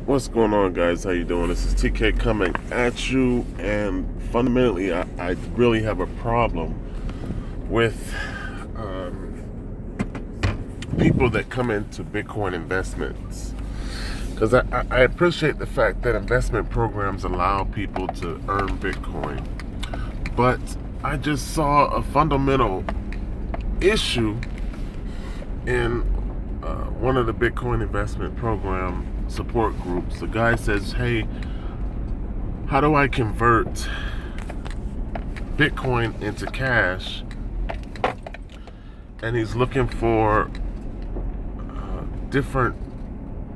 What's going on, guys? How you doing? This is TK coming at you, and fundamentally I really have a problem with people that come into Bitcoin investments, because I appreciate the fact that investment programs allow people to earn Bitcoin, but I just saw a fundamental issue in one of the Bitcoin investment program support groups. The guy says, hey, how do I convert Bitcoin into cash? And he's looking for different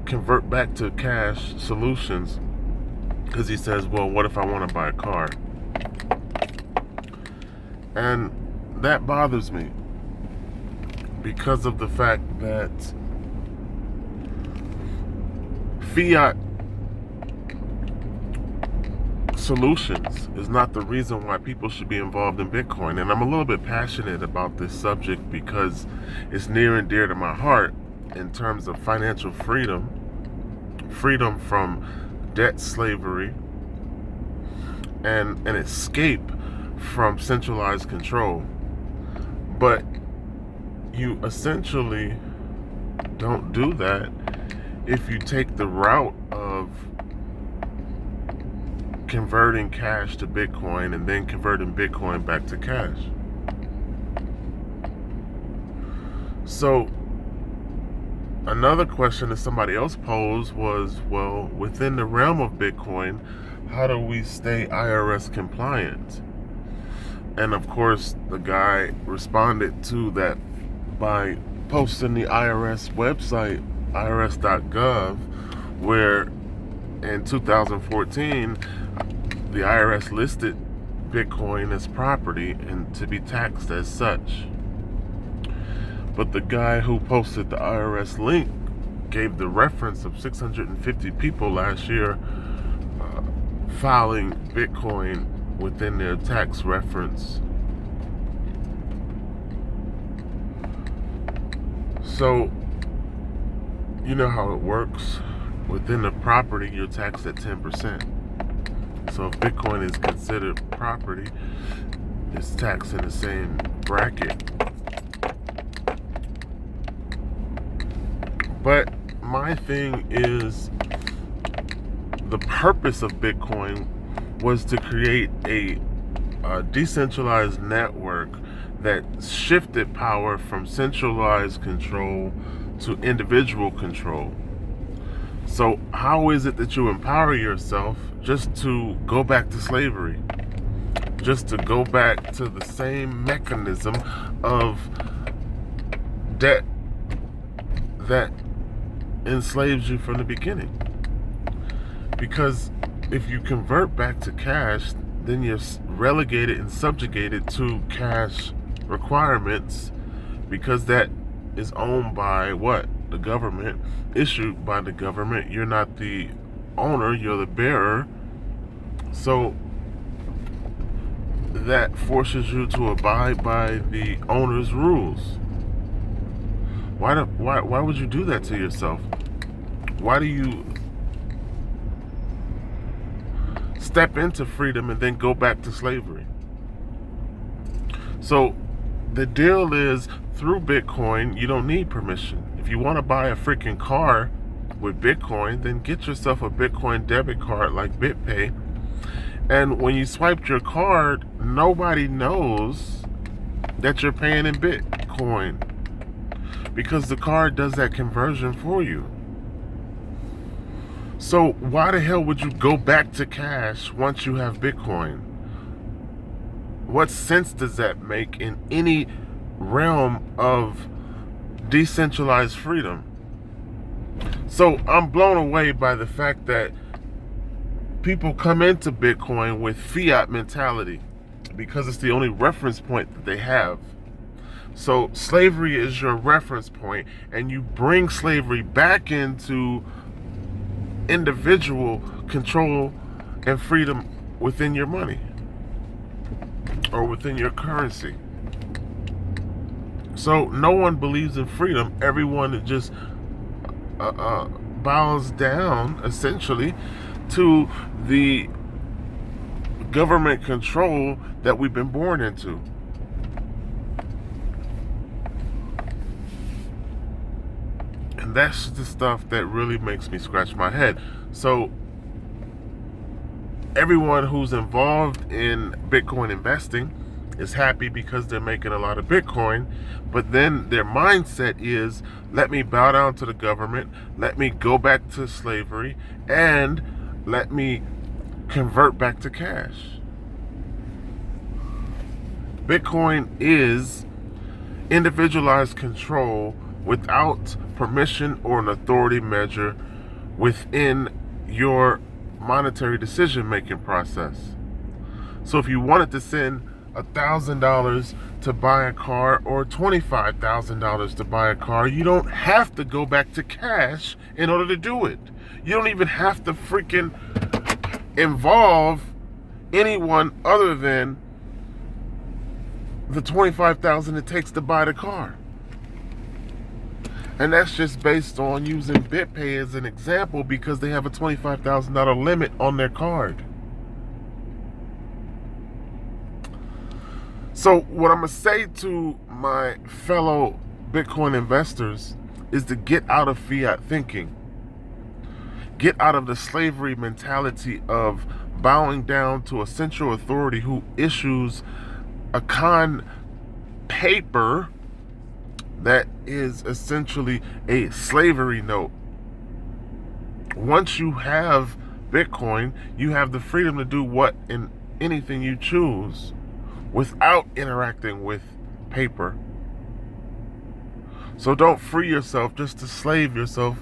convert back to cash solutions, because he says, well, what if I want to buy a car? And that bothers me because of the fact that fiat solutions is not the reason why people should be involved in Bitcoin. And I'm a little bit passionate about this subject because it's near and dear to my heart in terms of financial freedom, freedom from debt slavery, and an escape from centralized control. But you essentially don't do that if you take the route of converting cash to Bitcoin and then converting Bitcoin back to cash. So another question that somebody else posed was, well, within the realm of Bitcoin, how do we stay IRS compliant? And of course, the guy responded to that by posting the IRS website, irs.gov, where in 2014 the IRS listed Bitcoin as property and to be taxed as such. But the guy who posted the IRS link gave the reference of 650 people last year filing Bitcoin within their tax reference. So you know how it works. Within the property, you're taxed at 10%. So if Bitcoin is considered property, it's taxed in the same bracket. But my thing is, the purpose of Bitcoin was to create a decentralized network that shifted power from centralized control to individual control. So how is it that you empower yourself just to go back to slavery? Just to go back to the same mechanism of debt that enslaves you from the beginning? Because if you convert back to cash, then you're relegated and subjugated to cash requirements, because that is owned by what? The government, issued by the government. You're not the owner, you're the bearer. So that forces you to abide by the owner's rules. Why would you do that to yourself? Why do you step into freedom and then go back to slavery? So the deal is, through Bitcoin, you don't need permission. If you want to buy a freaking car with Bitcoin, then get yourself a Bitcoin debit card like BitPay. And when you swipe your card, nobody knows that you're paying in Bitcoin, because the card does that conversion for you. So why the hell would you go back to cash once you have Bitcoin? What sense does that make in any realm of decentralized freedom? So I'm blown away by the fact that people come into Bitcoin with fiat mentality because it's the only reference point that they have. So slavery is your reference point, and you bring slavery back into individual control and freedom within your money or within your currency. So no one believes in freedom. Everyone just bows down essentially to the government control that we've been born into. And that's the stuff that really makes me scratch my head. So everyone who's involved in Bitcoin investing is happy because they're making a lot of Bitcoin, but then their mindset is, let me bow down to the government, let me go back to slavery, and let me convert back to cash. Bitcoin is individualized control without permission or an authority measure within your monetary decision-making process. So if you wanted to send $1,000 to buy a car or $25,000 to buy a car, you don't have to go back to cash in order to do it. You don't even have to freaking involve anyone other than the $25,000 it takes to buy the car. And that's just based on using BitPay as an example because they have a $25,000 limit on their card. So what I'm going to say to my fellow Bitcoin investors is to get out of fiat thinking. Get out of the slavery mentality of bowing down to a central authority who issues a con paper that is essentially a slavery note. Once you have Bitcoin, you have the freedom to do what and anything you choose without interacting with paper. So don't free yourself just to slave yourself.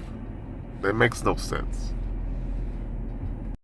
That makes no sense.